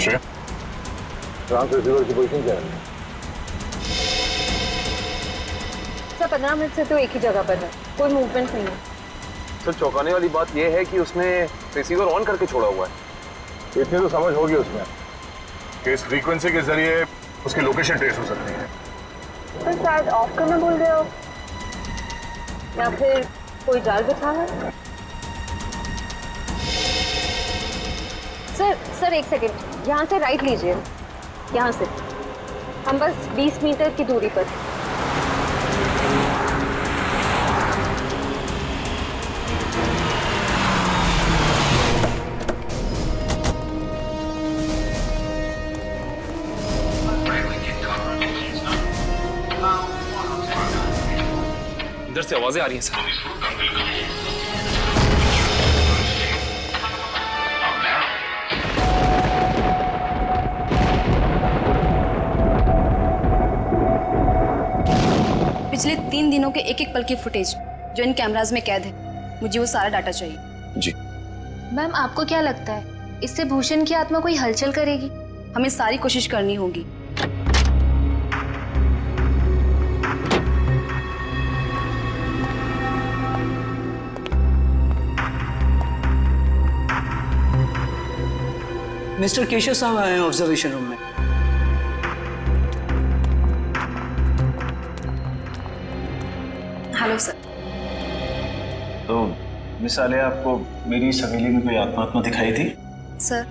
Shreya, trans receiver की position क्या है? सर 15 मिनट से तो एक ही जगह पर है, कोई मूवमेंट नहीं है। सर चौंकाने वाली बात यह है कि उसने रिसीवर ऑन करके छोड़ा हुआ है। इतनी तो समझ होगी उसमें कि इस फ्रीक्वेंसी के जरिए उसकी लोकेशन ट्रेस हो सकती है। सर शायद ऑफ करना भूल गए हो, या फिर कोई जाल बिछा है। सर एक सेकंड, यहाँ से राइट लीजिए, यहाँ से। हम बस 20 मीटर की दूरी पर। इधर से आवाजें आ रही हैं सर। पिछले 3 दिनों के एक एक पल की फुटेज जो इन कैमराज में कैद है, मुझे वो सारा डाटा चाहिए। जी मैम, आपको क्या लगता है इससे भूषण की आत्मा कोई हलचल करेगी? हमें सारी कोशिश करनी होगी। मिस्टर केशव साहब आए हैं ऑब्जर्वेशन रूम में। Hello sir. तो मिस आलिया, आपको मेरी इस हवेली में कोई आत्मा दिखाई थी? सर,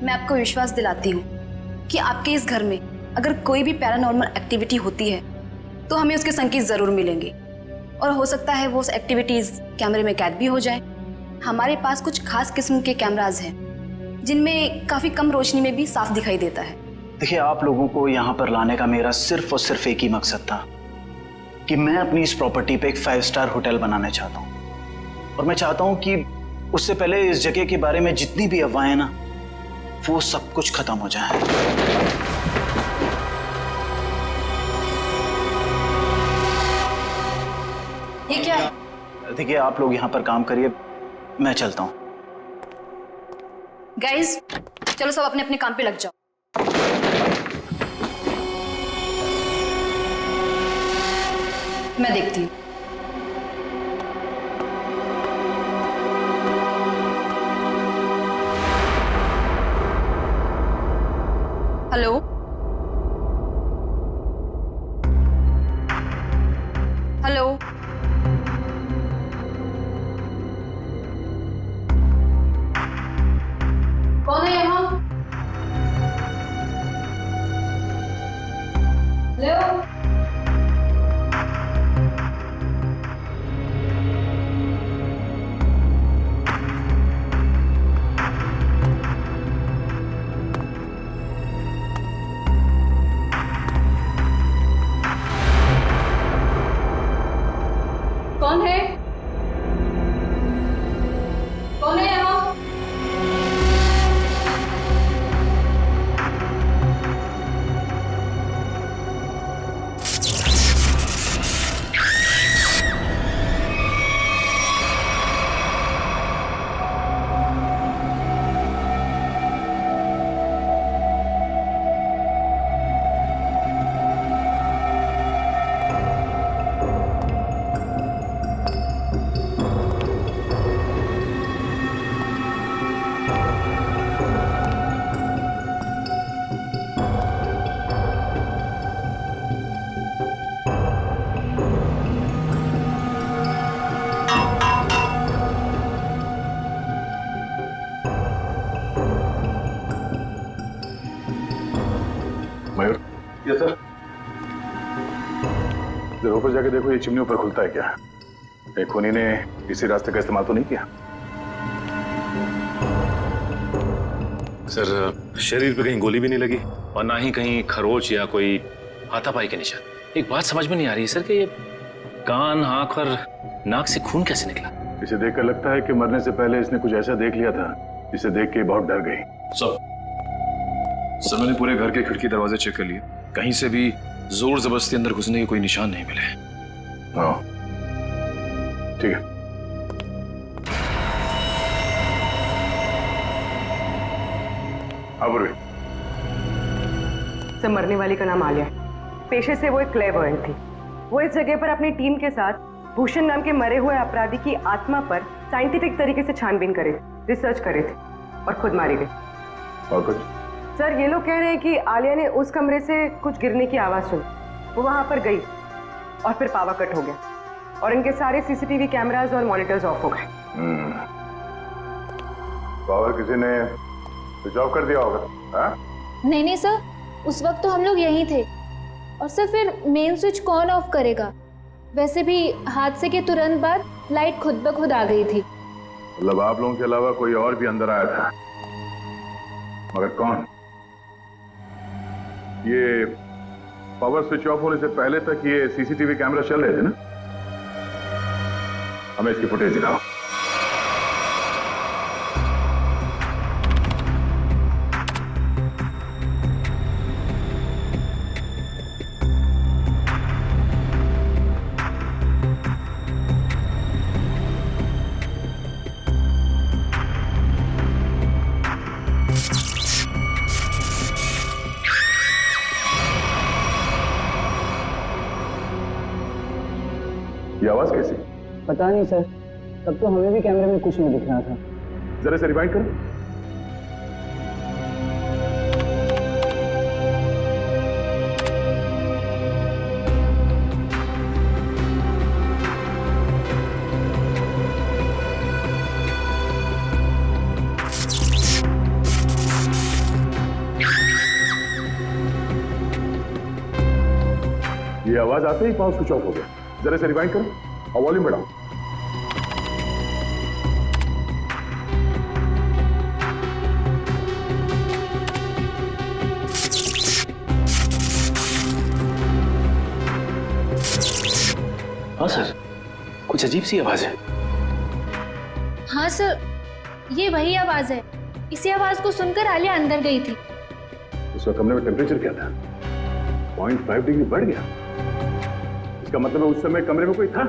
मैं आपको विश्वास दिलाती हूँ कि आपके इस घर में अगर कोई भी पैरानॉर्मल एक्टिविटी होती है तो हमें उसके संकेत जरूर मिलेंगे, और हो सकता है वो एक्टिविटीज कैमरे में कैद भी हो जाए। हमारे पास कुछ खास किस्म के कैमराज हैं जिनमें काफी कम रोशनी में भी साफ दिखाई देता है। देखिए, आप लोगों को यहाँ पर लाने का मेरा सिर्फ और सिर्फ एक ही मकसद था कि मैं अपनी इस प्रॉपर्टी पे एक 5 स्टार होटल बनाना चाहता हूँ, और मैं चाहता हूँ कि उससे पहले इस जगह के बारे में जितनी भी अफवाहें ना, वो सब कुछ खत्म हो जाए। ये क्या है? देखिए, आप लोग यहाँ पर काम करिए, मैं चलता हूँ। गाइस, चलो सब अपने अपने काम पे लग जाओ। मैं देखती हूँ। हेलो, हेलो, कौन है यहाँ? हेलो, कौन है? कौन है यहाँ? मयूर, यस सर। जरा ऊपर जाके देखो, ये चिमनी ऊपर खुलता है क्या? एक खूनी ने इसी रास्ते का इस्तेमाल तो नहीं किया? सर शरीर पे कहीं गोली भी नहीं लगी और ना ही कहीं खरोच या कोई हाथापाई के निशान। एक बात समझ में नहीं आ रही है सर कि ये कान, आंख और नाक से खून कैसे निकला? इसे देखकर लगता है कि मरने से पहले इसने कुछ ऐसा देख लिया था जिसे देख के बहुत डर गई। सर मैंने पूरे घर के खिड़की दरवाजे चेक कर लिए, कहीं से भी जोर जबरदस्ती अंदर घुसने के कोई निशान नहीं मिले। हाँ ठीक है। हाँ पूर्वी, सब मरने वाली का नाम आलिया है। पेशे से वो एक क्लेयरवॉयंट थी। वो इस जगह पर अपनी टीम के साथ भूषण नाम के मरे हुए अपराधी की आत्मा पर साइंटिफिक तरीके से छानबीन करे थे, रिसर्च करे थे और खुद मारी गई। और कुछ? सर, ये लोग कह रहे हैं कि आलिया ने उस कमरे से कुछ गिरने की आवाज सुनी, वो वहां पर गई और फिर पावर कट हो गया और इनके सारे सीसीटीवी कैमरास और मॉनिटर्स ऑफ हो गए। पावर किसी ने स्विच ऑफ कर दिया होगा। हाँ? नहीं नहीं सर, उस वक्त तो हम लोग यहीं थे। और सर फिर मेन स्विच कौन ऑफ करेगा? वैसे भी हादसे के तुरंत बाद लाइट खुद ब खुद आ गई थी। मतलब आप लोगों के अलावा कोई और भी अंदर आया था, मगर कौन? ये पावर स्विच ऑफ होने से पहले तक ये सीसीटीवी कैमरा चल रहे थे ना? हमें इसकी फुटेज दिखाओ। ये आवाज कैसी? पता नहीं सर, तब तो हमें भी कैमरे में कुछ नहीं दिख रहा था। जरा से रिवाइंड करो। ये आवाज आते ही पावर स्विच ऑफ हो गया। जरा से रिवाइंड करो और वॉल्यूम बढ़ाओ। हाँ सर, कुछ अजीब सी आवाज है। हाँ सर, ये वही आवाज है। इसी आवाज को सुनकर आलिया अंदर गई थी। उस वक्त कमरे में टेम्परेचर क्या था? 0.5 डिग्री बढ़ गया। इसका मतलब है उस समय कमरे में कोई था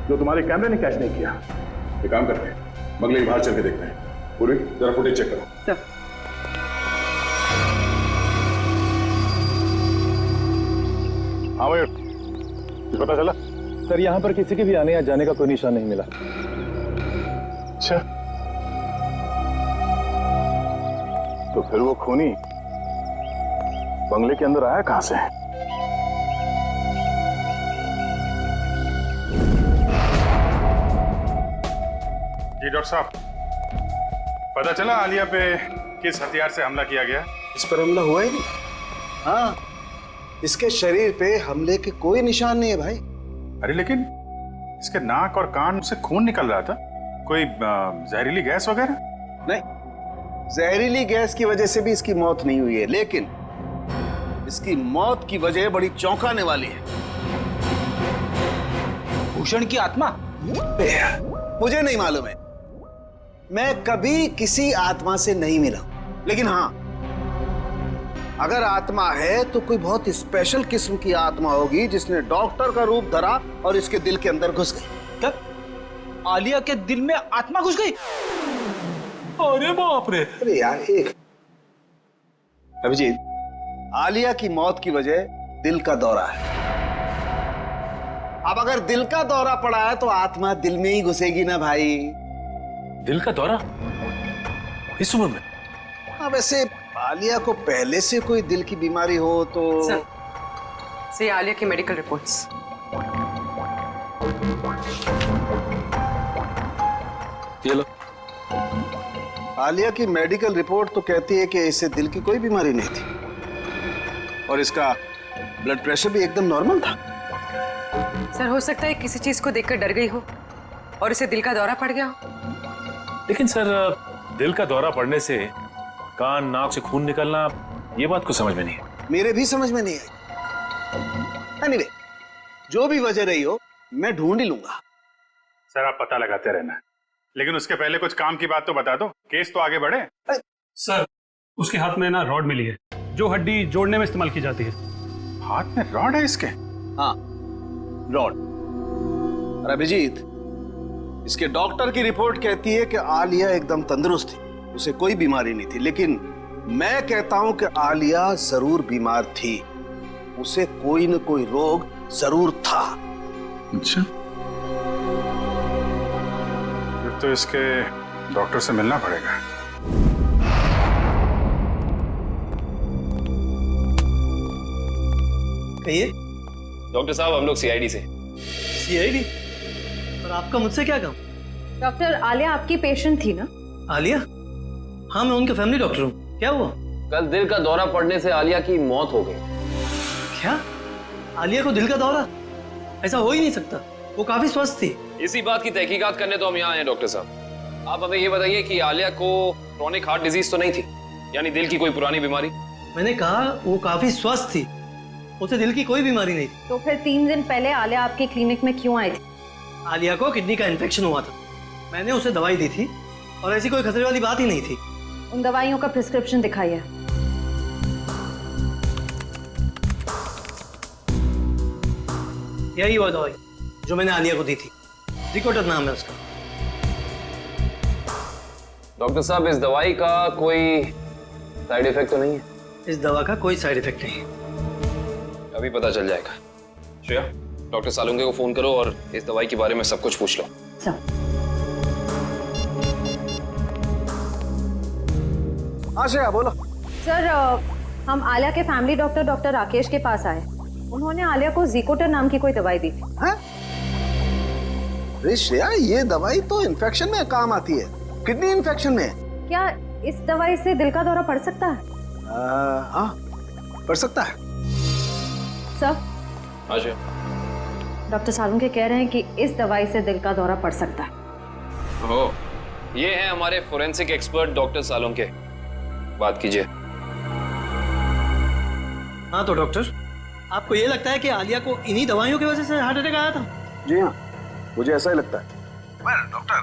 जो तुम्हारे कैमरे ने कैच नहीं किया। एक काम करते हैं, बंगले के बाहर चल के देखते हैं। पूरी जरा फुटेज चेक करो। सर, हाँ भाई, कुछ पता चला? सर, यहाँ पर किसी के भी आने या जाने का कोई निशान नहीं मिला। अच्छा, तो फिर वो खूनी बंगले के अंदर आया कहां से? जी डॉक्टर साहब, पता चला आलिया पे किस हथियार से हमला किया गया? इस पर हमला हुआ ही नहीं। हाँ, इसके शरीर पे हमले के कोई निशान नहीं है भाई। अरे लेकिन इसके नाक और कान से खून निकल रहा था। कोई जहरीली गैस वगैरह? नहीं, जहरीली गैस की वजह से भी इसकी मौत नहीं हुई है, लेकिन इसकी मौत की वजह बड़ी चौंकाने वाली है। भूषण की आत्मा? मुझे नहीं मालूम है, मैं कभी किसी आत्मा से नहीं मिला, लेकिन हाँ, अगर आत्मा है तो कोई बहुत स्पेशल किस्म की आत्मा होगी जिसने डॉक्टर का रूप धरा और इसके दिल के अंदर घुस गई। क्या आलिया के दिल में आत्मा घुस गई? अरे बाप रे! अरे यार, एक अभिजीत, आलिया की मौत की वजह दिल का दौरा है। अब अगर दिल का दौरा पड़ा है तो आत्मा दिल में ही घुसेगी ना भाई। दिल का दौरा इस उम्र में? हाँ, वैसे आलिया को पहले से कोई दिल की बीमारी हो तो सर, आलिया की मेडिकल रिपोर्ट्स। ये लो। आलिया की मेडिकल रिपोर्ट तो कहती है कि इसे दिल की कोई बीमारी नहीं थी और इसका ब्लड प्रेशर भी एकदम नॉर्मल था। सर, हो सकता है किसी चीज को देखकर डर गई हो और इसे दिल का दौरा पड़ गया हो। लेकिन सर, दिल का दौरा पड़ने से कान नाक से खून निकलना, ये बात को समझ में नहीं है। मेरे भी समझ में नहीं आई। एनीवे, जो भी वजह रही हो, मैं ढूंढ ही लूंगा। सर, आप पता लगाते रहना, लेकिन उसके पहले कुछ काम की बात तो बता दो, केस तो आगे बढ़े। सर, उसके हाथ में ना रॉड मिली है जो हड्डी जोड़ने में इस्तेमाल की जाती है। हाथ में रॉड है इसके? हाँ, रॉड। और अभिजीत, इसके डॉक्टर की रिपोर्ट कहती है कि आलिया एकदम तंदुरुस्त थी, उसे कोई बीमारी नहीं थी, लेकिन मैं कहता हूं कि आलिया जरूर बीमार थी, उसे कोई न कोई रोग जरूर था। अच्छा, फिर तो इसके डॉक्टर से मिलना पड़ेगा। कहिए। डॉक्टर साहब, हम लोग सीआईडी से। सीआईडी? और आपका मुझसे क्या काम? डॉक्टर, आलिया आपकी पेशेंट थी ना? आलिया? हाँ, मैं उनके फैमिली डॉक्टर हूँ। क्या हुआ? कल दिल का दौरा पड़ने से आलिया की मौत हो गई। क्या? आलिया को दिल का दौरा? ऐसा हो ही नहीं सकता, वो काफी स्वस्थ थी। इसी बात की तहकीकात करने तो हम यहाँ आए हैं डॉक्टर साहब। आप हमें ये बताइए कि आलिया को क्रोनिक हार्ट डिजीज तो नहीं थी, यानी दिल की कोई पुरानी बीमारी? मैंने कहा वो काफी स्वस्थ थी, उसे दिल की कोई बीमारी नहीं थी। तो फिर 3 दिन पहले आलिया आपकी क्लिनिक में क्यों आई थी? आलिया को किडनी का इन्फेक्शन हुआ था, मैंने उसे दवाई दी थी और ऐसी कोई खतरे वाली बात ही नहीं थी। उन दवाइयों का प्रिस्क्रिप्शन दिखाइए। यही वो दवाई जो मैंने आलिया को दी थी, जिकोटर नाम है उसका। डॉक्टर साहब, इस दवाई का कोई साइड इफेक्ट तो नहीं है? इस दवा का कोई साइड इफेक्ट नहीं है। अभी पता चल जाएगा। श्रेया, डॉक्टर सालुंके को फोन करो और इस दवाई के बारे में सब कुछ पूछ लो। हाँ श्रेया, बोलो। सर, हम आलिया के फैमिली डॉक्टर डॉक्टर राकेश के पास आए। उन्होंने आलिया को जिकोटर नाम की कोई दवाई दी थी। अरे श्रेया, ये दवाई तो इन्फेक्शन में काम आती है, किडनी इन्फेक्शन में। क्या इस दवाई से दिल का दौरा पड़ सकता है? हाँ, पड़ सकता है। सर, हाँ श्रेया। डॉक्टर सालुंके कह रहे हैं कि इस दवाई से दिल का दौरा पड़ सकता है। ओह, ये है हमारे फोरेंसिक एक्सपर्ट डॉक्टर सालुंके, बात कीजिए। हाँ तो डॉक्टर, आपको ये लगता है कि आलिया को इन्हीं दवाइयों की वजह से हार्ट अटैक आया था? जी हाँ, मुझे ऐसा ही लगता है। डॉक्टर,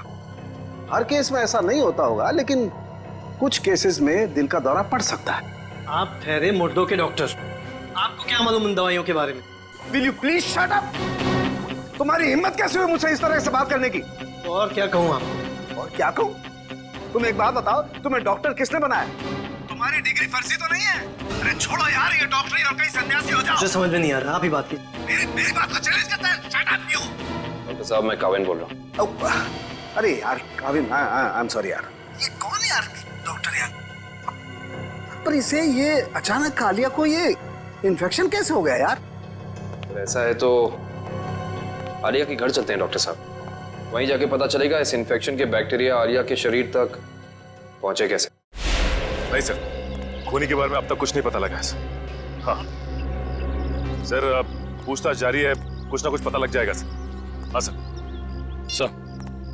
हर केस में ऐसा नहीं होता होगा, लेकिन कुछ केसेस में दिल का दौरा पड़ सकता है। आप ठहरे मुर्दों के डॉक्टर, आपको क्या मालूम इन दवाइयों के बारे में? Will you please shut up? तुम्हारी हिम्मत कैसे हुई मुझसे इस तरह से बात करने की? तो और क्या कहूँ आपको? और क्या कहूँ? तुम एक बात बताओ, तुम्हें डॉक्टर किसने बनाया? तुम्हारी डिग्री फर्जी तो नहीं है? अरे छोड़ो यार ये डॉक्टरी और कहीं सन्यासी हो जाओ। मुझे समझ में नहीं आ रहा, आप ही बात की। मेरी बात को चैलेंज करता है? Shut up you! डॉक्टर साहब, मैं काविन बोल रहा हूँ। अरे यार काविन, आई एम सॉरी यार। ये कौन है यार डॉक्टर यार? पर इसे ये अचानक आलिया को ये इन्फेक्शन कैसे हो गया यार? ऐसा है तो आलिया के घर चलते हैं डॉक्टर साहब, वहीं जाके पता चलेगा इस इन्फेक्शन के बैक्टीरिया आलिया के शरीर तक पहुंचे कैसे। नहीं सर, खूनी के बारे में अब तक कुछ नहीं पता लगा सर। हाँ सर, अब पूछताछ जारी है, कुछ ना कुछ पता लग जाएगा सर। हाँ सर।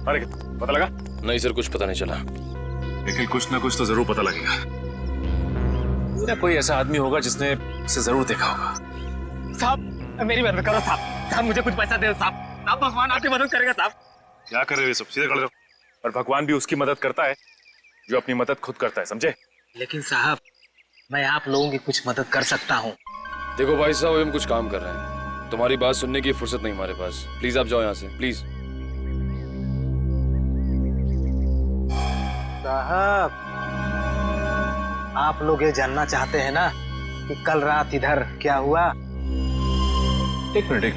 अरे पता लगा? नहीं सर, कुछ पता नहीं चला, लेकिन कुछ ना कुछ तो जरूर पता लगेगा। कोई ऐसा आदमी होगा जिसने इसे जरूर देखा होगा। साहब, मेरी मदद करो साहब। साहब, मुझे कुछ पैसा दे साहब। साहब, भगवान आपकी मदद करेगा साहब। क्या कर रहे हो ये सब? सीधे खड़े रहो। और भगवान भी उसकी मदद करता है जो अपनी मदद खुद करता है, समझे? लेकिन साहब, मैं आप लोगों की कुछ मदद कर सकता हूँ। देखो भाई साहब, हम कुछ काम कर रहे हैं, तुम्हारी बात सुनने की फुर्सत नहीं हमारे पास। प्लीज आप जाओ यहाँ से, प्लीज। साहब, आप लोग ये जानना चाहते हैं ना कि कल रात इधर क्या हुआ? एक मिनट।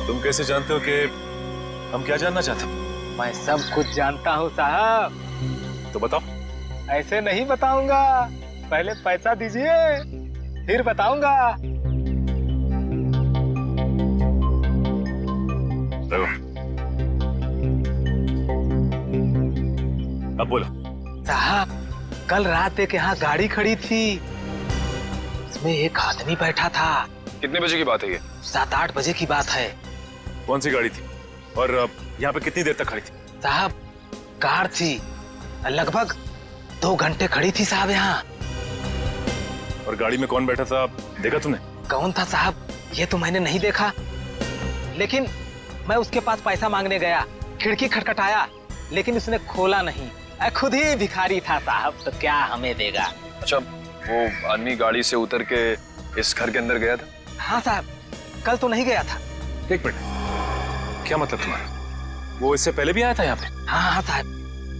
तुम कैसे जानते हो कि हम क्या जानना चाहते हैं? मैं सब कुछ जानता हूँ साहब। तो बताओ। ऐसे नहीं बताऊंगा, पहले पैसा दीजिए फिर बताऊंगा। अब बोलो। साहब, कल रात एक यहाँ गाड़ी खड़ी थी, इसमें एक आदमी बैठा था। कितने बजे की बात है ये? 7-8 बजे की बात है। कौन सी गाड़ी थी और यहाँ पे कितनी देर तक खड़ी थी? साहब, कार थी, लगभग 2 घंटे खड़ी थी साहब यहाँ। और गाड़ी में कौन बैठा था, देखा तूने? कौन था साहब, ये तो मैंने नहीं देखा, लेकिन मैं उसके पास पैसा मांगने गया, खिड़की खटखटाया, लेकिन उसने खोला नहीं। खुद ही भिखारी था साहब, तो क्या हमें देगा। अच्छा, वो आदमी गाड़ी से उतर के इस घर के अंदर गया था? हाँ साहब, कल तो नहीं गया था। एक मिनट, क्या मतलब तुम्हारा? वो इससे पहले भी आया था यहाँ पे? हाँ साहब,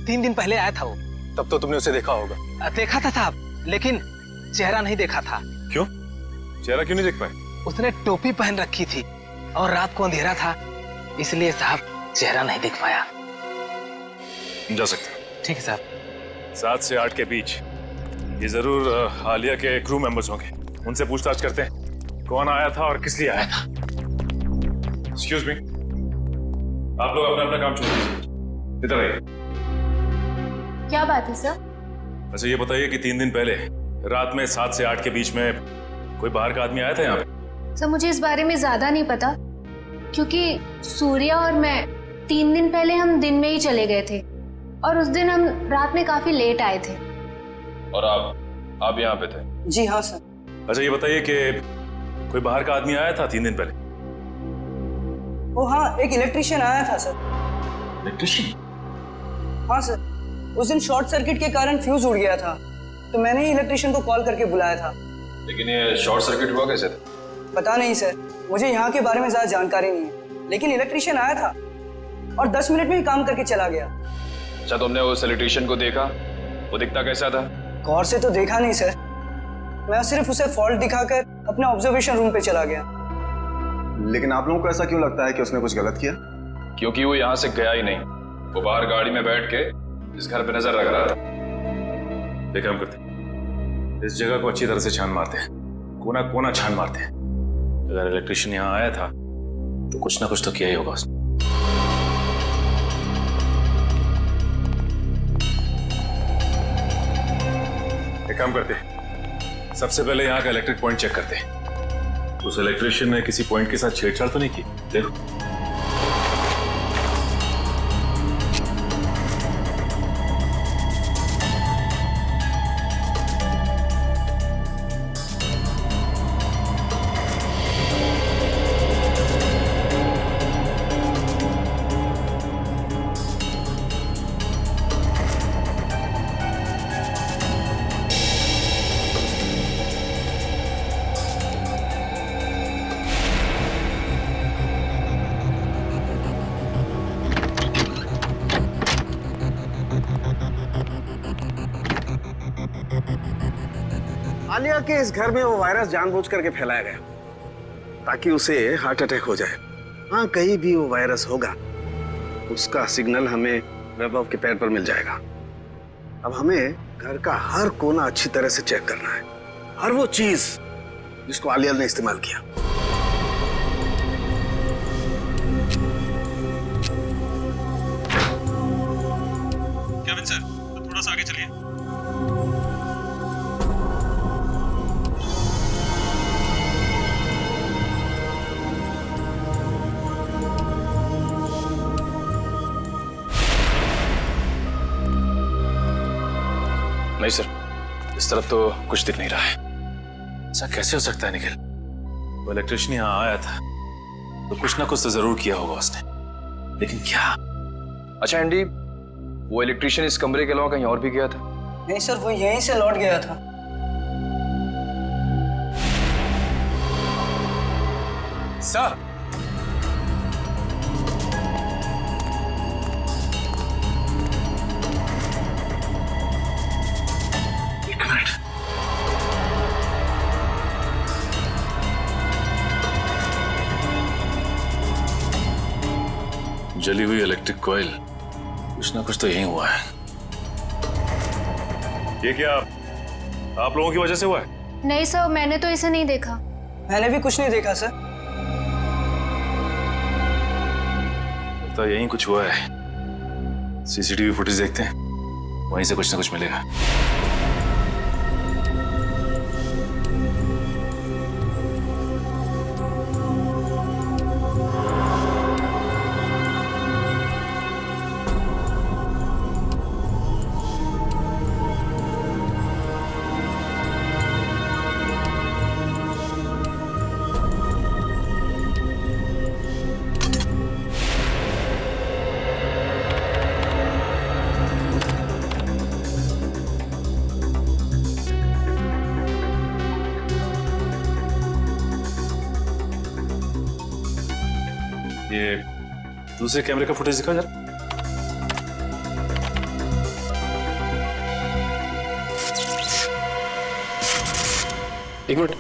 3 दिन पहले आया था वो। तब तो तुमने उसे देखा होगा। देखा था साहब, लेकिन चेहरा नहीं देखा था। क्यों? चेहरा क्यों नहीं देख पाए? उसने टोपी पहन रखी थी और रात को अंधेरा था, इसलिए साहब चेहरा नहीं देख पाया। जा सकते हैं। ठीक है साहब। 7 से 8 के बीच ये जरूर आलिया के क्रू मेंबर्स होंगे। उनसे पूछताछ करते हैं कौन आया था और किस लिए आया था। एक्सक्यूज मी, आप लोग अपना अपना काम छोड़ दीजिए, इधर आइए। क्या बात है सर? अच्छा ये बताइए कि 3 दिन पहले रात में 7 से 8 के बीच में कोई बाहर का आदमी आया था यहाँ पे? सर मुझे इस बारे में ज्यादा नहीं पता, क्योंकि सूर्या और मैं 3 दिन पहले हम दिन में ही चले गए थे और उस दिन हम रात में काफी लेट आए थे। और आप यहाँ पे थे? जी हाँ सर। अच्छा ये बताइए कि कोई बाहर का आदमी आया था 3 दिन पहले? ओ हाँ, एक इलेक्ट्रिशियन आया था सर। इलेक्ट्रिशियन? हाँ सर, उस दिन शॉर्ट सर्किट के कारण फ्यूज उड़ गया था, तो मैंने ही इलेक्ट्रिशियन को कॉल करके बुलाया था। लेकिन ये शॉर्ट सर्किट हुआ कैसे? पता नहीं सर, मुझे यहाँ के बारे में ज्यादा जानकारी नहीं है, लेकिन इलेक्ट्रिशियन आया था और 10 मिनट में ही काम करके चला गया। अच्छा तुमने उस इलेक्ट्रिशियन को देखा? वो दिखता कैसा था? गौर से तो देखा नहीं सर, मैं सिर्फ उसे फॉल्ट दिखाकर अपने ऑब्जर्वेशन रूम पे चला गया। लेकिन आप लोगों को ऐसा क्यों लगता है कि उसने कुछ गलत किया? क्योंकि वो यहाँ से गया ही नहीं, वो बाहर गाड़ी में बैठ के इस घर पे नजर रख रहा था। एक काम करते हैं, इस जगह को अच्छी तरह से छान मारते हैं, कोना कोना छान मारते हैं। अगर इलेक्ट्रिशियन यहाँ आया था तो कुछ ना कुछ तो किया ही होगा उसने। एक काम करते हैं, सबसे पहले यहाँ का इलेक्ट्रिक पॉइंट चेक करते हैं। उस इलेक्ट्रिशियन ने किसी पॉइंट के साथ छेड़छाड़ तो नहीं की? देखो। आलिया के इस घर में वो वायरस जानबूझ करके फैलाया गया ताकि उसे हार्ट अटैक हो जाए। हाँ, कहीं भी वो वायरस होगा उसका सिग्नल हमें वैभव के पैर पर मिल जाएगा। अब हमें घर का हर कोना अच्छी तरह से चेक करना है, हर वो चीज जिसको आलिया ने इस्तेमाल किया। केविन सर, तो थोड़ा सा आगे चलिए। नहीं सर, इस तरफ तो कुछ दिख नहीं रहा है। ऐसा कैसे हो सकता है निखिल? वो इलेक्ट्रिशियन यहाँ आया था तो कुछ ना कुछ तो जरूर किया होगा उसने, लेकिन क्या? अच्छा एंडी, वो इलेक्ट्रिशियन इस कमरे के अलावा कहीं और भी गया था? नहीं सर, वो यहीं से लौट गया था। सर, एक मिनट। जली हुई इलेक्ट्रिक कॉइल, कुछ ना कुछ तो यही हुआ है। ये क्या आप लोगों की वजह से हुआ है? नहीं सर, मैंने तो इसे नहीं देखा। मैंने भी कुछ नहीं देखा सर। तो यही कुछ हुआ है। सीसीटीवी फुटेज देखते हैं, वहीं से कुछ ना कुछ मिलेगा। ये दूसरे कैमरे का फुटेज दिखा जरा। एक मिनट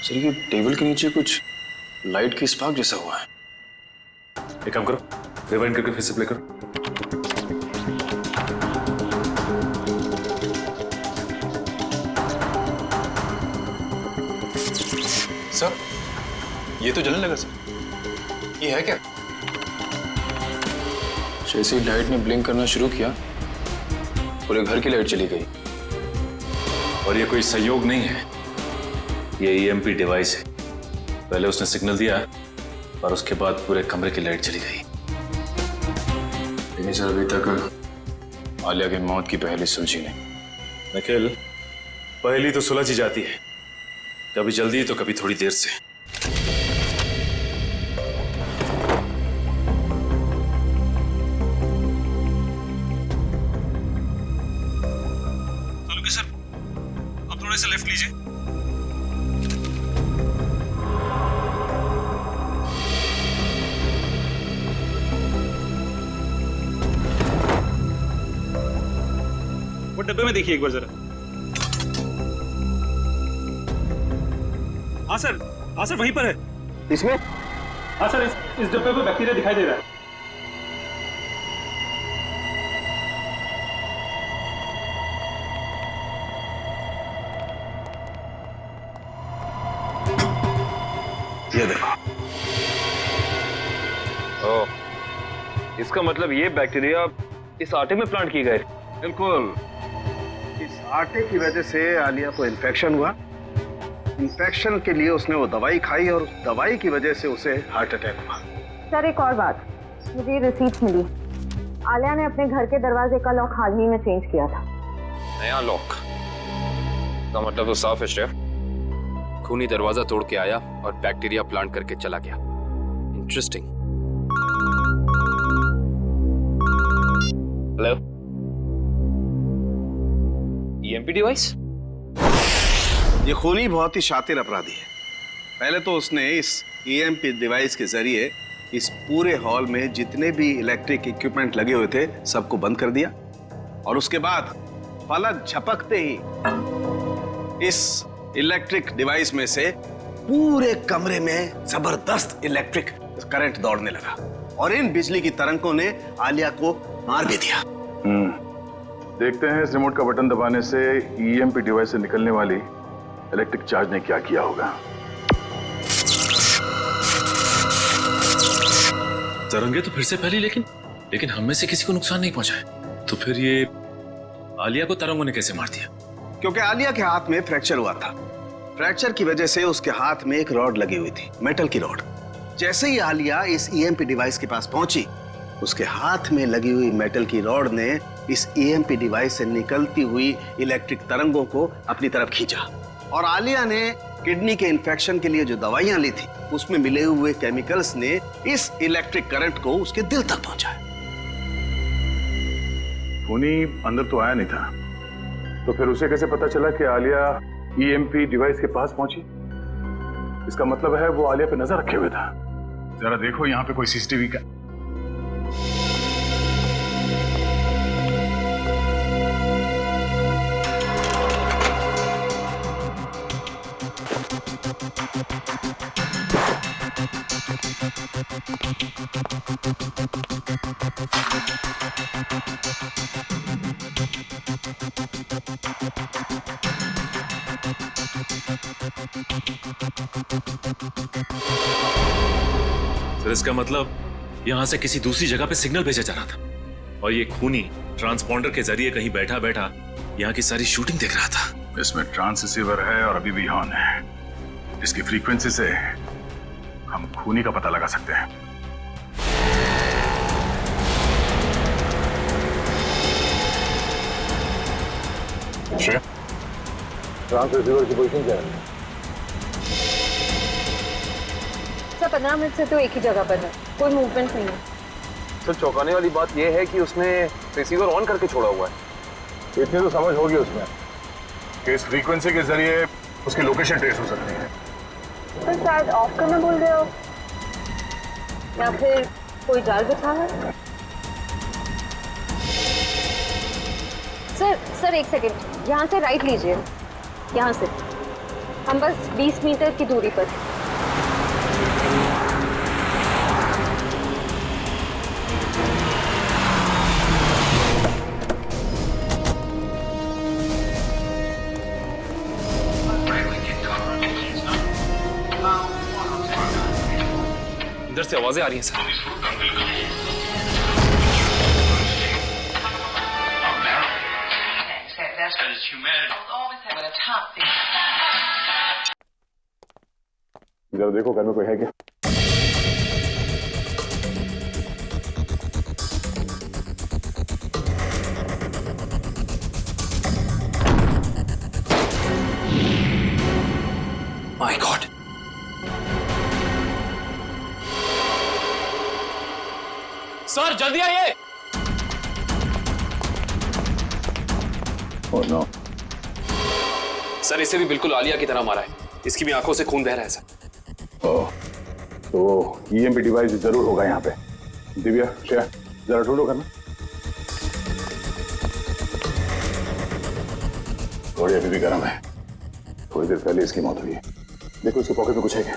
सर, ये टेबल के नीचे कुछ लाइट की स्पार्क जैसा हुआ है। एक काम करो, रिवाइंड करके फिर से प्ले करो। सर, ये तो जलने लगा सर। ये है क्या? जैसे ही लाइट ने ब्लिंक करना शुरू किया, पूरे घर की लाइट चली गई। और ये कोई संयोग नहीं है, ये ईएमपी डिवाइस है। पहले उसने सिग्नल दिया और उसके बाद पूरे कमरे की लाइट चली गई। लेकिन सर, अभी तक आलिया की मौत की पहली सुलझी नहीं। निखिल, पहली तो सुलझ ही जाती है, कभी जल्दी तो कभी थोड़ी देर से। सर, अब थोड़ा सा लेफ्ट लीजिए। वो डब्बे में देखिए एक बार जरा। हाँ सर वहीं पर है। इसमें? हाँ सर, इस डब्बे में बैक्टीरिया दिखाई दे रहा है। ये देखो। इसका मतलब ये बैक्टीरिया इस आटे में प्लांट किए गए। बिल्कुल, इस आटे की वजह से आलिया को इन्फेक्शन हुआ। इन्फेक्शन के लिए उसने वो दवाई खाई और उस दवाई की वजह से उसे हार्ट अटैक हुआ। सर, एक और बात, मुझे रिसीट्स मिली। आलिया ने अपने घर के दरवाजे का लॉक हाल ही में चेंज किया था। नया लॉक का मतलब तो साफ है शेफ। खूनी दरवाजा तोड़ के आया और बैक्टीरिया प्लांट करके चला गया। इंटरेस्टिंग। Hello, EMP device? ये खूनी बहुत ही शातिर अपराधी है। पहले तो उसने इस ईएमपी डिवाइस के जरिए इस पूरे हॉल में जितने भी इलेक्ट्रिक इक्विपमेंट लगे हुए थे सबको बंद कर दिया, और उसके बाद पलक झपकते ही इस इलेक्ट्रिक डिवाइस में से पूरे कमरे में जबरदस्त इलेक्ट्रिक करंट दौड़ने लगा, और इन बिजली की तरंगों ने आलिया को मार भी दिया। देखते हैं इस रिमोट का बटन दबाने से ईएमपी डिवाइस से निकलने वाली इलेक्ट्रिक चार्ज ने क्या किया होगा। तरंगे तो फिर से फैली, लेकिन हम में से किसी को नुकसान नहीं पहुंचा है। तो फिर ये आलिया को तरंगों ने कैसे मार दिया? क्योंकि आलिया के हाथ में फ्रैक्चर हुआ था। फ्रैक्चर की वजह से उसके हाथ में एक रॉड लगी हुई थी, मेटल की रॉड। जैसे ही आलिया इस ईएमपी डिवाइस के पास पहुंची, उसके हाथ में लगी हुई मेटल की रॉड ने इस ईएमपी डिवाइस से निकलती हुई इलेक्ट्रिक तरंगों को अपनी तरफ खींचा, और आलिया ने किडनी के इन्फेक्शन के लिए जो दवाइयां ली थी उसमें मिले हुए केमिकल्स ने इस इलेक्ट्रिक करंट को उसके दिल तक पहुंचाया। खूनी अंदर तो आया नहीं था, तो फिर उसे कैसे पता चला कि आलिया ईएमपी डिवाइस के पास पहुंची? इसका मतलब है वो आलिया पे नजर रखे हुए था। जरा देखो यहाँ पे कोई सीसीटीवी का। सर, इसका मतलब यहां से किसी दूसरी जगह पे सिग्नल भेजा जा रहा था, और ये खूनी ट्रांसपॉन्डर के जरिए कहीं बैठा बैठा यहाँ की सारी शूटिंग देख रहा था। इसमें ट्रांससीवर है और अभी भी ऑन है। इसकी फ्रीक्वेंसी से हम खूनी का पता लगा सकते हैं। ट्रांससीवर की पोजीशन क्या है? सर, 15 मिनट से तो एक ही जगह पर है, कोई मूवमेंट नहीं है। सर, चौंकाने वाली बात यह है कि उसने रिसीवर ऑन करके छोड़ा हुआ है। इतनी तो समझ होगी उसमें कि इस फ्रीक्वेंसी के जरिए उसकी लोकेशन ट्रेस हो सकती है। सर, शायद ऑफ करना बोल रहे हो, या फिर कोई जाल बिछा है। सर एक सेकेंड, यहाँ से राइट लीजिए, यहाँ से। हम बस 20 मीटर की दूरी पर। इधर से आवाजें आ रही हैं सर। जरा देखो घर में कोई है क्या? माय गॉड, सर जल्दी आइए। Oh no. सर इसे भी बिल्कुल आलिया की तरह मारा है, इसकी भी आंखों से खून बह रहा है सर। ओह, तो ईएमपी डिवाइस जरूर होगा यहाँ पे। दिव्या, श्रेया, जरा ढूंढो करना। थोड़ी अभी भी गर्म है, थोड़ी देर पहले इसकी मौत हुई है। देखो उसके पॉकेट में कुछ है क्या?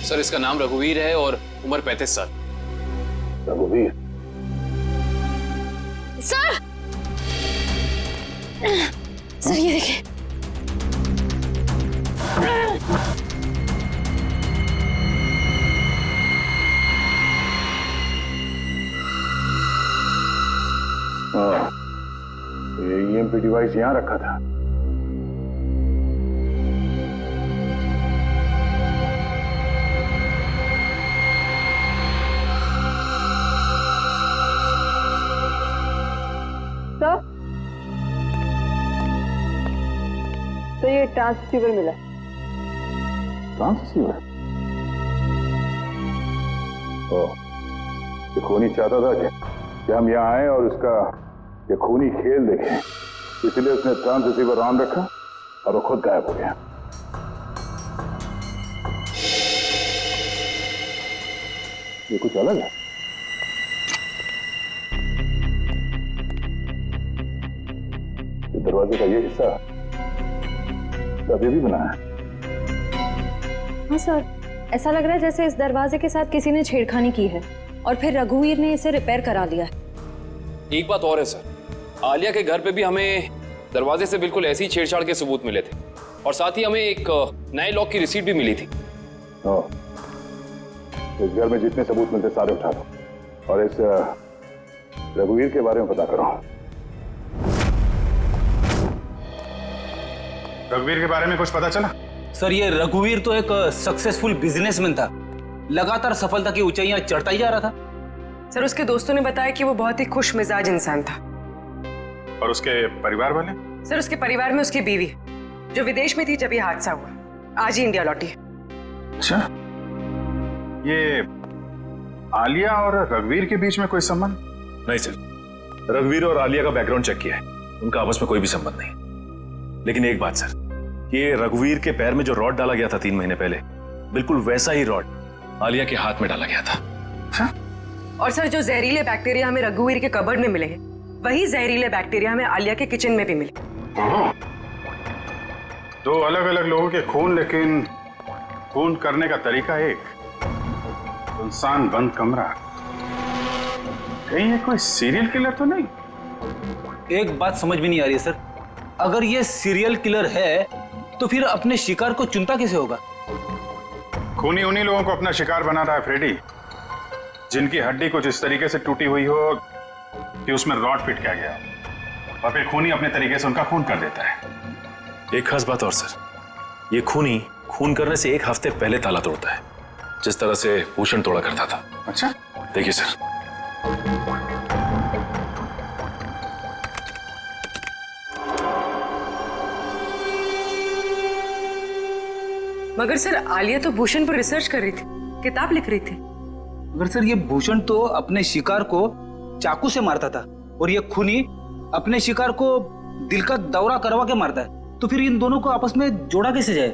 सर इसका नाम रघुवीर है और उम्र 35 साल। रघुवीर? सर ये देखिए। ये ईएमपी डिवाइस यहाँ रखा था। तो ये ट्रांससीवर मिला। ट्रांससीवर? ओह, ये खूनी चाहता था कि हम यहाँ आए और उसका ये खूनी खेल देखें, इसलिए उसने ट्रांससीवर ऑन रखा और वो खुद गायब हो गया। ये कुछ अलग है। ये दरवाजे का ये हिस्सा अभी भी बना है। हाँ सर, ऐसा लग रहा है जैसे इस दरवाजे के साथ किसी ने छेड़खानी की है और फिर रघुवीर ने इसे रिपेयर करा लिया है। एक बात और है सर, आलिया के घर पे भी हमें दरवाजे से बिल्कुल ऐसी छेड़छाड़ के सबूत मिले थे और साथ ही हमें एक नए लॉक की रिसीट भी मिली थी। इस घर में जितने सबूत मिलते सारे उठा दो और इस रघुवीर के बारे में पता करो। रघुवीर के बारे में कुछ पता चला? सर ये रघुवीर तो एक सक्सेसफुल बिजनेसमैन था, लगातार सफलता की ऊंचाइयां चढ़ता ही जा रहा था। सर उसके दोस्तों ने बताया कि वो बहुत ही खुश मिजाज इंसान था। और उसके परिवार वाले? सर उसके परिवार में उसकी बीवी जो विदेश में थी जब ये हादसा हुआ, आज ही इंडिया लौटी है। अच्छा, ये आलिया और रघुवीर के बीच में कोई संबंध? नहीं सर, रघुवीर और आलिया का बैकग्राउंड चेक किया है, उनका आपस में कोई भी संबंध नहीं। लेकिन एक बात सर, ये रघुवीर के पैर में जो रॉड डाला गया था 3 महीने पहले, बिल्कुल वैसा ही रॉड आलिया के हाथ में डाला गया था। और सर जो जहरीले बैक्टीरिया हमें रघुवीर के कबर्ड में मिले हैं, वही जहरीले बैक्टीरिया हमें आलिया के किचन में भी मिले। दो अलग अलग लोगों के खून, लेकिन खून करने का तरीका एक। सुनसान बंद कमरा, कहीं ये कोई सीरियल किलर तो नहीं? एक बात समझ में नहीं आ रही है सर, अगर ये सीरियल किलर है तो फिर अपने शिकार को चुनता कैसे होगा? खूनी उन्हीं लोगों को अपना शिकार बना रहा है फ्रेडी, जिनकी हड्डी कुछ इस तरीके से टूटी हुई हो कि उसमें रॉड फिट किया गया और फिर खूनी अपने तरीके से उनका खून कर देता है। एक खास बात और सर, ये खूनी खून करने से 1 हफ्ते पहले ताला तोड़ता है, जिस तरह से भूषण तोड़ा करता था। अच्छा, देखिए सर, मगर सर आलिया तो भूषण पर रिसर्च कर रही थी, किताब लिख रही थी। अगर सर ये भूषण तो अपने शिकार को चाकू से मारता था और ये खूनी अपने शिकार को दिल का दौरा करवा के मारता है, तो फिर इन दोनों को आपस में जोड़ा कैसे जाए?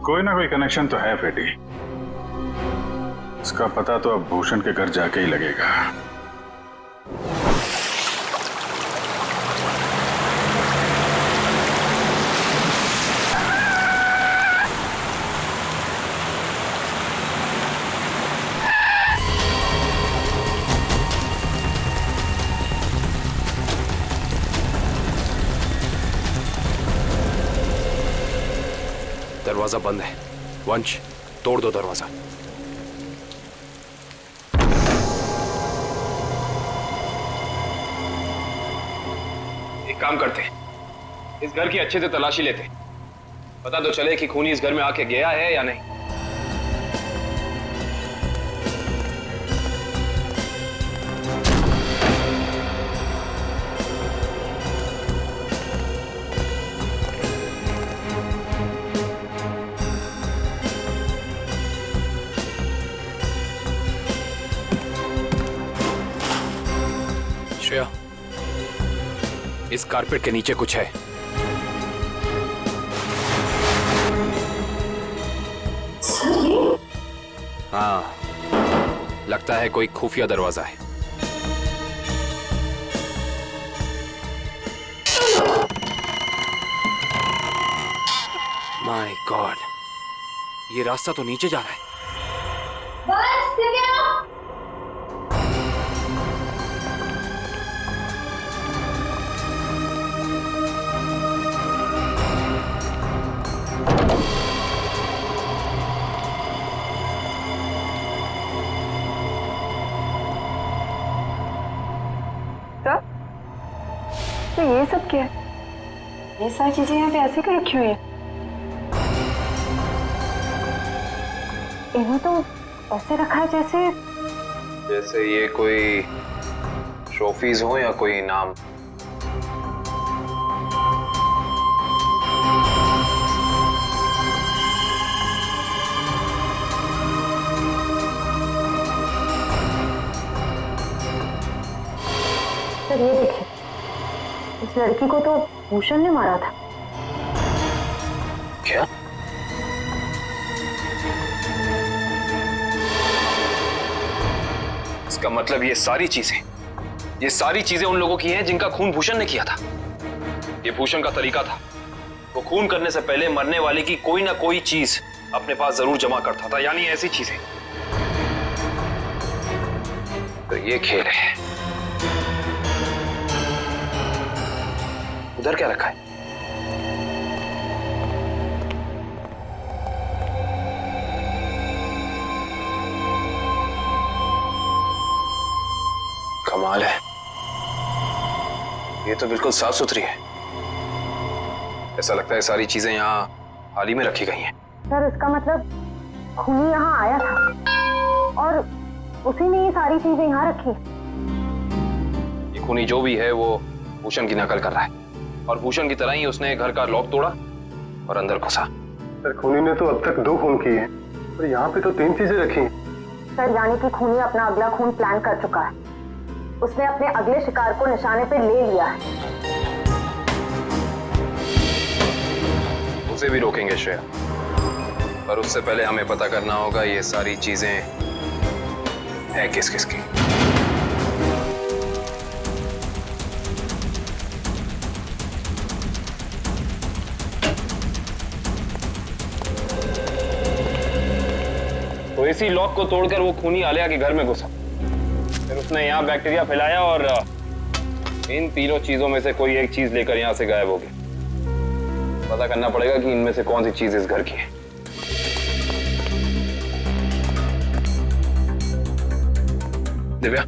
कोई ना कोई कनेक्शन तो है फ्रेडी। इसका पता तो अब भूषण के घर जाके ही लगेगा। दरवाजा बंद है। वंश, तोड़ दो दरवाजा। एक काम करते हैं, इस घर की अच्छे से तलाशी लेते हैं। पता तो चले कि खूनी इस घर में आके गया है या नहीं। श्रेया, इस कारपेट के नीचे कुछ है। हाँ, लगता है कोई खुफिया दरवाजा है। माय गॉड, ये रास्ता तो नीचे जा रहा है। तो ये सब क्या है? ये सारी चीजें यहाँ पे ऐसे क्यों रखी हुई है? इन्हें तो ऐसे रखा है जैसे ये कोई ट्रॉफीज हो या कोई इनाम। सर ये देखिए, इस लड़की को तो भूषण ने मारा था। क्या? इसका मतलब ये सारी चीजें उन लोगों की हैं जिनका खून भूषण ने किया था। ये भूषण का तरीका था, वो खून करने से पहले मरने वाले की कोई ना कोई चीज अपने पास जरूर जमा करता था, यानी ऐसी चीजें। तो ये खेल है। उधर क्या रखा है? कमाल है, ये तो बिल्कुल साफ सुथरी है। ऐसा लगता है सारी चीजें यहाँ हाल ही में रखी गई हैं। सर इसका मतलब खूनी यहाँ आया था और उसी ने ये सारी चीजें यहाँ रखी। ये खूनी जो भी है वो भूषण की नकल कर रहा है, और भूषण की तरह ही उसने घर का लॉक तोड़ा और अंदर घुसा। सर खूनी ने तो अब तक 2 खून किए हैं और यहाँ पे तो 3 चीजें रखी हैं। सर यानी कि खूनी अपना अगला खून प्लान कर चुका है। उसने अपने अगले शिकार को निशाने पे ले लिया है। उसे भी रोकेंगे श्रेया, पर उससे पहले हमें पता करना होगा ये सारी चीजें है किस किस की। तो इसी लॉक को तोड़कर वो खूनी आलिया के घर में घुसा, फिर उसने यहाँ बैक्टीरिया फैलाया और इन तीनों चीजों में से कोई एक चीज लेकर यहाँ से गायब हो गया। पता करना पड़ेगा कि इनमें से कौन सी चीज इस घर की है। दिव्या,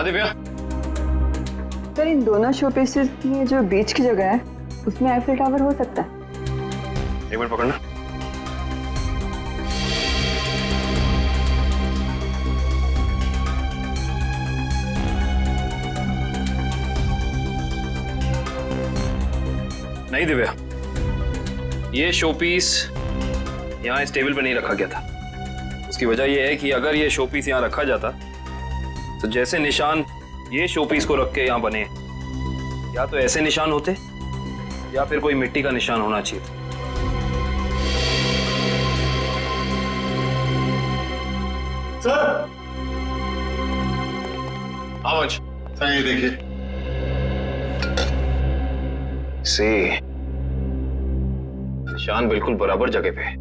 दिव्या, सर इन दोनों शोपीसेस में जो बीच की जगह है उसमें आईफिल टावर हो सकता है। एक मिनट पकड़ना। नहीं दिव्या, ये शोपीस यहाँ इस टेबल पे नहीं रखा गया था। उसकी वजह यह है कि अगर ये शोपीस यहाँ रखा जाता तो जैसे निशान ये शोपीस को रख के यहाँ बने, या तो ऐसे निशान होते या फिर कोई मिट्टी का निशान होना चाहिए था। सर आवाज सर, ये देखिए। से निशान बिल्कुल बराबर जगह पे है।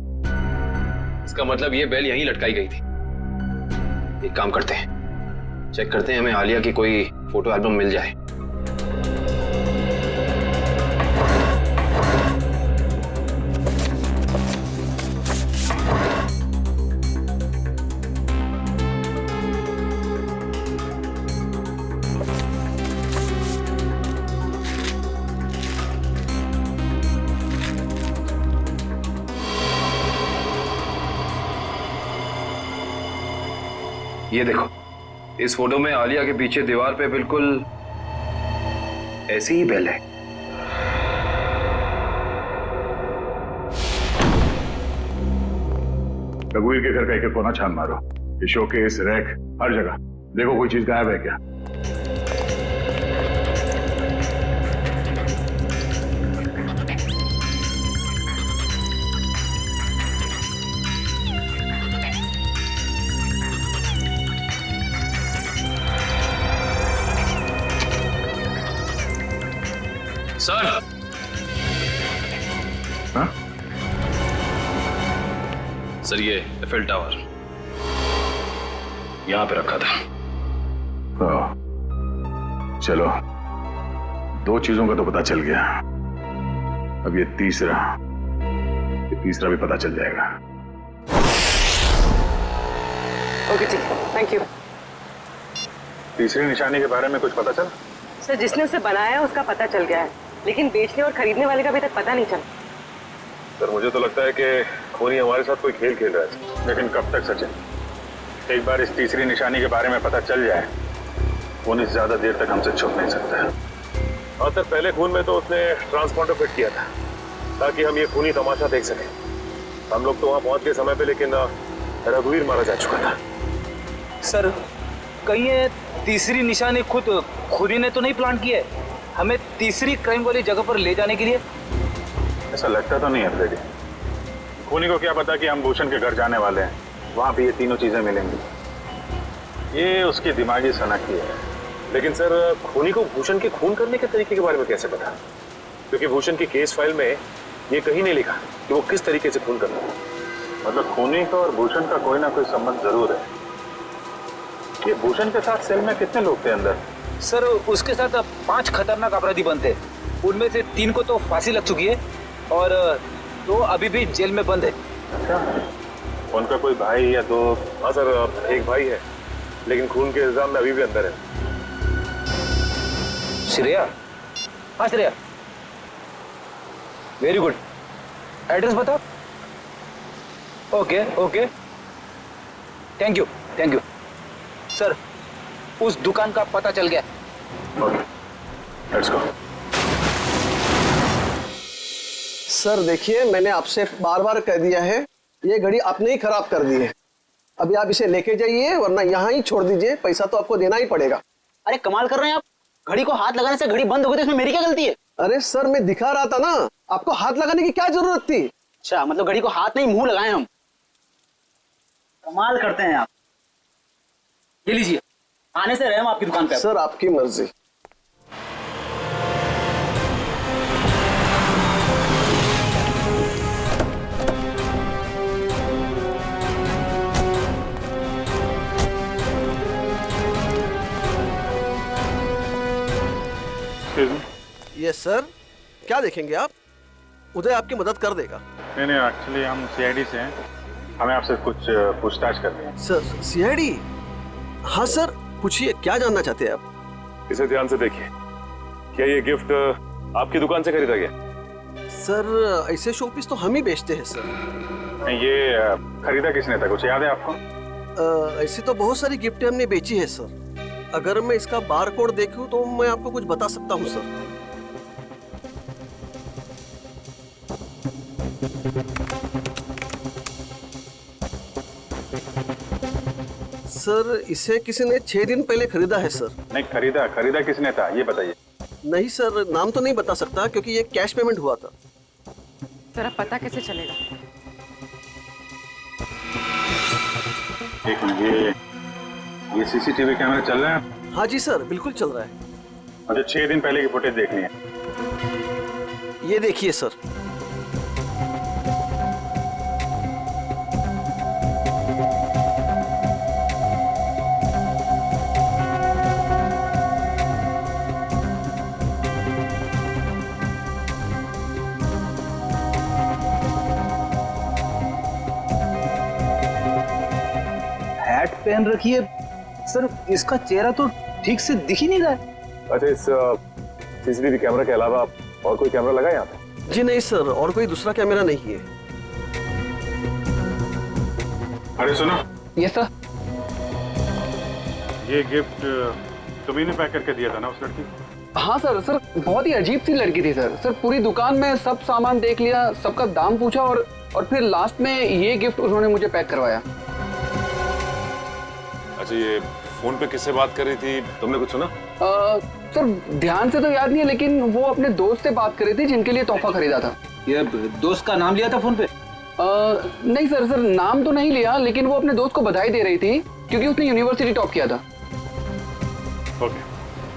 इसका मतलब ये बेल यहीं लटकाई गई थी। एक काम करते हैं, चेक करते हैं हमें आलिया की कोई फोटो एल्बम मिल जाए। ये देखो, इस फोटो में आलिया के पीछे दीवार पे बिल्कुल ऐसी ही बेल है। रघुवीर के घर का एक कोना छान मारो, ये शोकेस, रैक, हर जगह देखो कोई चीज गायब है क्या। सर, हाँ? सर ये एफिल टावर यहां पे रखा था। चलो, दो चीजों का तो पता चल गया, अब ये तीसरा भी पता चल जाएगा। ओके ठीक है, थैंक यू। तीसरी निशानी के बारे में कुछ पता चला? सर, जिसने उसे बनाया उसका पता चल गया है, लेकिन बेचने और खरीदने वाले का अभी तक पता नहीं चला। सर मुझे तो लगता है कि खूनी हमारे साथ कोई खेल खेल रहा है, लेकिन कब तक सचिन? एक बार इस तीसरी निशानी के बारे में पता चल जाए, खूनी ज्यादा देर तक हमसे छुप नहीं सकता है। हाँ सर, पहले खून में तो उसने ट्रांसपॉन्डर फिट किया था ताकि हम ये खूनी तमाशा देख सकें। हम लोग तो वहां पहुंच गए समय पे, लेकिन रघुवीर मारा जा चुका था। सर, कहीं ये तीसरी निशानी खुदी ने तो नहीं प्लान की है हमें तीसरी क्राइम वाली जगह पर ले जाने के लिए? ऐसा लगता तो नहीं है फ्रेडी। खूनी को क्या पता कि हम भूषण के घर जाने वाले हैं, वहां पे ये तीनों चीजें मिलेंगी। ये उसकी दिमागी सनकी है। लेकिन सर, खूनी को भूषण के खून करने के तरीके के बारे में कैसे पता? क्योंकि भूषण की केस फाइल में ये कहीं नहीं लिखा कि वो किस तरीके से खून करता है। मतलब खूनी का और भूषण का कोई ना कोई संबंध जरूर है। ये भूषण के साथ सेल में कितने लोग थे अंदर? सर, उसके साथ 5 खतरनाक अपराधी बनते, उनमें से 3 को तो फांसी लग चुकी है और 2 अभी भी जेल में बंद है। अच्छा, उनका कोई भाई या दोस्त? हाँ सर, एक भाई है, लेकिन खून के इल्जाम में अभी भी अंदर है। श्रेया? हाँ श्रेया, वेरी गुड। एड्रेस बताओ। Okay okay, thank you sir. उस दुकान का पता चल गया। Okay, let's go. सर देखिए, मैंने आपसे बार बार कह दिया है, ये घड़ी आपने ही खराब कर दी है। अभी आप इसे लेके जाइए, वरना यहाँ ही छोड़ दीजिए, पैसा तो आपको देना ही पड़ेगा। अरे कमाल कर रहे हैं आप, घड़ी को हाथ लगाने से घड़ी बंद हो गई तो इसमें मेरी क्या गलती है? अरे सर, मैं दिखा रहा था ना, आपको हाथ लगाने की क्या जरूरत थी? अच्छा, मतलब घड़ी को हाथ नहीं मुंह लगाए हम। कमाल करते हैं आप। ये लीजिए, आने से रहे हम आपकी दुकान पे। सर आपकी मर्जी। यस सर, क्या देखेंगे आप? उदय आपकी मदद कर देगा। नहीं, एक्चुअली हम सीआईडी से हैं, हमें आपसे कुछ पूछताछ करनी है। Sir CID? हाँ सर, पूछिए, क्या जानना चाहते हैं आप? इसे ध्यान से देखिए, क्या ये गिफ्ट आपकी दुकान से खरीदा गया? सर ऐसे शोपीस तो हम ही बेचते हैं सर। नहीं, ये खरीदा किसने था, कुछ याद है आपको? ऐसी तो बहुत सारी गिफ्टें हमने बेची है सर। अगर मैं इसका बार कोड देखूं तो मैं आपको कुछ बता सकता हूं सर। सर इसे किसी ने 6 दिन पहले खरीदा है सर। नहीं, खरीदा किसने था ये बताइए। नहीं सर, नाम तो नहीं बता सकता क्योंकि ये कैश पेमेंट हुआ था। जरा पता कैसे चलेगा? एक मिनट, ये सीसीटीवी कैमरा चल रहा है? हाँ जी सर, बिल्कुल चल रहा है। मुझे 6 दिन पहले की फुटेज देखनी है। ये देखिए सर। हैट पहन रखी है सर, इसका चेहरा तो ठीक से दिख ही नहीं रहा है। अच्छा, इस सीसीटीवी कैमरा के अलावा और कोई कैमरा लगा है यहाँ पे? जी नहीं सर, और कोई दूसरा कैमरा नहीं है। अरे सुनो, ये सर। ये गिफ्ट तुम्ही ने पैक करके दिया था ना उस लड़की को? हाँ सर। सर बहुत ही अजीब सी लड़की थी सर। सर पूरी दुकान में सब सामान देख लिया, सबका दाम पूछा और फिर लास्ट में ये गिफ्ट उन्होंने मुझे पैक करवाया। अच्छा, ये फोन पे किससे बात कर रही थी, तुमने कुछ सुना? सर ध्यान से तो याद नहीं है, लेकिन वो अपने दोस्त से बात कर रही थी जिनके लिए तोहफा खरीदा था। ये दोस्त का नाम लिया था फोन पे? नहीं सर, सर नाम तो नहीं लिया, लेकिन वो अपने दोस्त को बधाई दे रही थी क्योंकि उसने यूनिवर्सिटी टॉप किया था। Okay,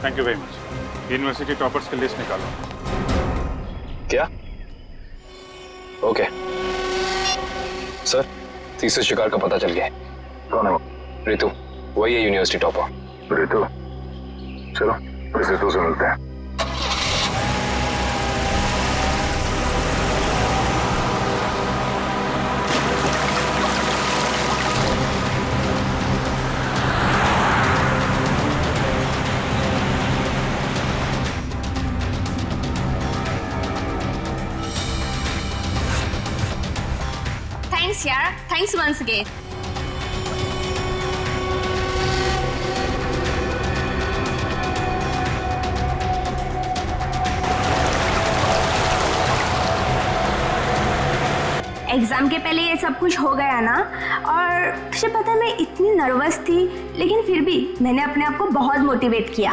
thank you very much. University toppers की लिस्ट निकालो। क्या? ओके सर, तीसरे शिकार का पता चल गया है। कौन है वो? रितु, वही है यूनिवर्सिटी टॉपर। रितु? चलो इस रितु से मिलते हैं। थैंक्स यार, थैंक्स वंस अगेन। एग्जाम के पहले ये सब कुछ हो गया ना, और तुझे पता है मैं इतनी नर्वस थी, लेकिन फिर भी मैंने अपने आप को बहुत मोटिवेट किया।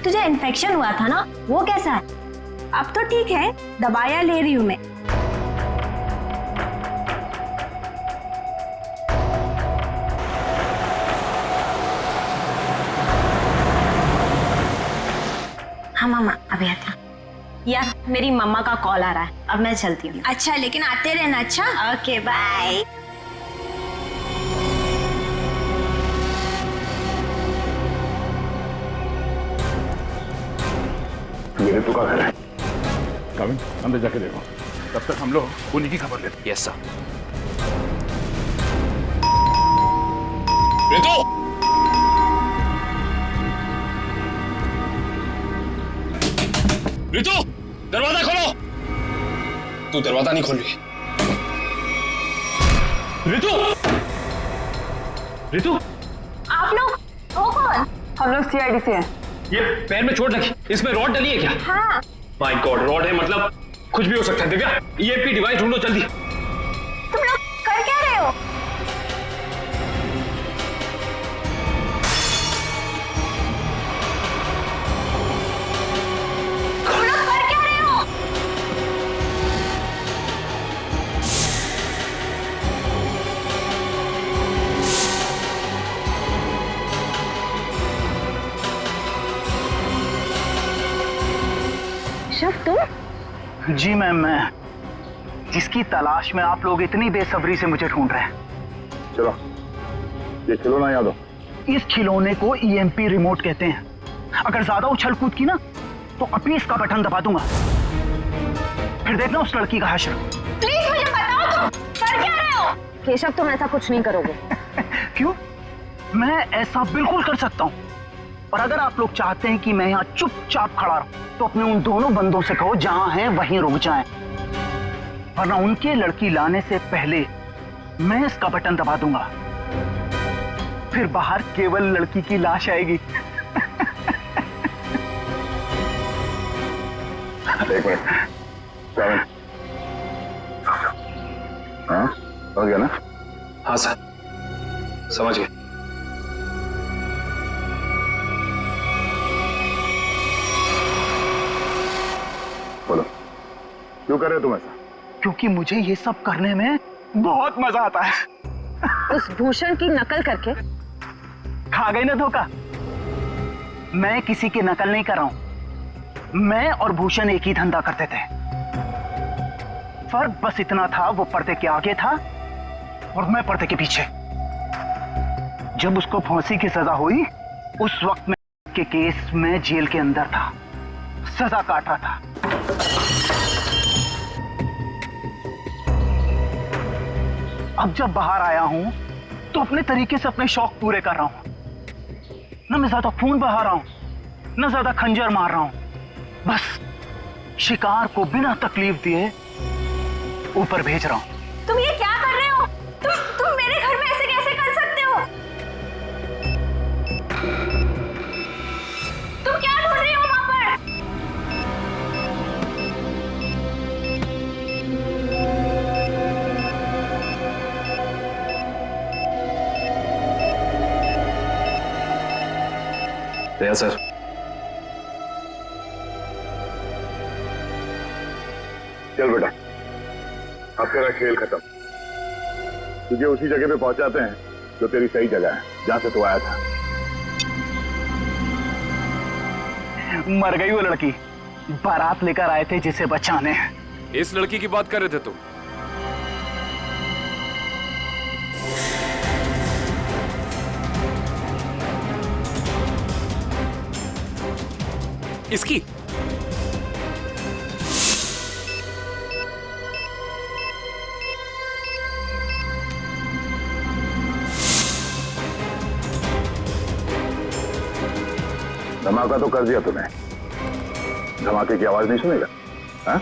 तुझे इन्फेक्शन हुआ था ना, वो कैसा है? अब तो ठीक है, दवाइयाँ ले रही हूँ मैं। हाँ मामा, अभी आता हूँ। यार मेरी मम्मा का कॉल आ रहा है, अब मैं चलती हूँ। अच्छा, लेकिन आते रहना। अच्छा, ओके बाय। मेरे तो का घर है। कविन, अंदर जाके देखो, तब तक हम लोग उन्हीं की खबर लेते हैं। Yes sir. रितु! रितु, दरवाजा खोलो। तू दरवाजा नहीं खोल रही। रितु! रितु! आप लोग वो कौन? हम लोग सीआईडी से हैं। ये पैर में चोट लगी, इसमें रॉड डली है क्या? हाँ। माय गॉड, रॉड है मतलब कुछ भी हो सकता है। दिव्या, ईएमपी डिवाइस ढूंढो जल्दी। तुम लोग कर क्या रहे हो? तुम लोग कर क्या रहे हो? शिव, तुम? जी मैम, मैं जिसकी तलाश में आप लोग इतनी बेसब्री से मुझे ढूंढ रहे हैं। चलो, ये खिलौना याद हो? इस खिलौने को ईएमपी रिमोट कहते हैं। अगर ज्यादा उछल कूद की ना तो अभी इसका बटन दबा दूंगा, फिर देखना उस लड़की का हश्र। प्लीज मुझे बताओ, तुम कर क्या रहे हो? केशव, तुम ऐसा कुछ नहीं करोगे। क्यों? मैं ऐसा बिल्कुल कर सकता हूँ। और अगर आप लोग चाहते हैं कि मैं यहाँ चुपचाप खड़ा रहूं, तो अपने उन दोनों बंदों से कहो जहां हैं वहीं रुक जाएं, वरना उनके लड़की लाने से पहले मैं इसका बटन दबा दूंगा, फिर बाहर केवल लड़की की लाश आएगी। एक मिनट, 7 हाँ हो गया ना? हाँ सर, समझ गए। बोलो, क्यों कर रहे हो तुम ऐसा? क्योंकि मुझे ये सब करने में बहुत मजा आता है। उस भूषण की नकल करके खा गई ना धोखा। मैं किसी की नकल नहीं कर रहा हूं। मैं और भूषण एक ही धंधा करते थे। फर्क बस इतना था, वो पर्दे के आगे था और मैं पर्दे के पीछे। जब उसको फांसी की सजा हुई, उस वक्त मैं के केस में जेल के अंदर था, सजा काट रहा था। अब जब बाहर आया हूं तो अपने तरीके से अपने शौक पूरे कर रहा हूं। ना मैं ज्यादा खून बहा रहा हूं, ना ज्यादा खंजर मार रहा हूं। बस शिकार को बिना तकलीफ दिए ऊपर भेज रहा हूं। तुम ये क्या कर रहे हो? तुम मेरे घर में ऐसे कैसे कर सकते हो? तुम क्या ढूंढ रही हो वहां पर? दया सर, चल बेटा, अब तेरा खेल खत्म। तुझे उसी जगह पे पहुंचाते हैं जो तेरी सही जगह है, जहां से तू आया था। मर गई वो लड़की, बारात लेकर आए थे जिसे बचाने। इस लड़की की बात कर रहे थे तुम? इसकी? धमाका तो कर दिया तूने, धमाके की आवाज नहीं सुनेगा? हाँ?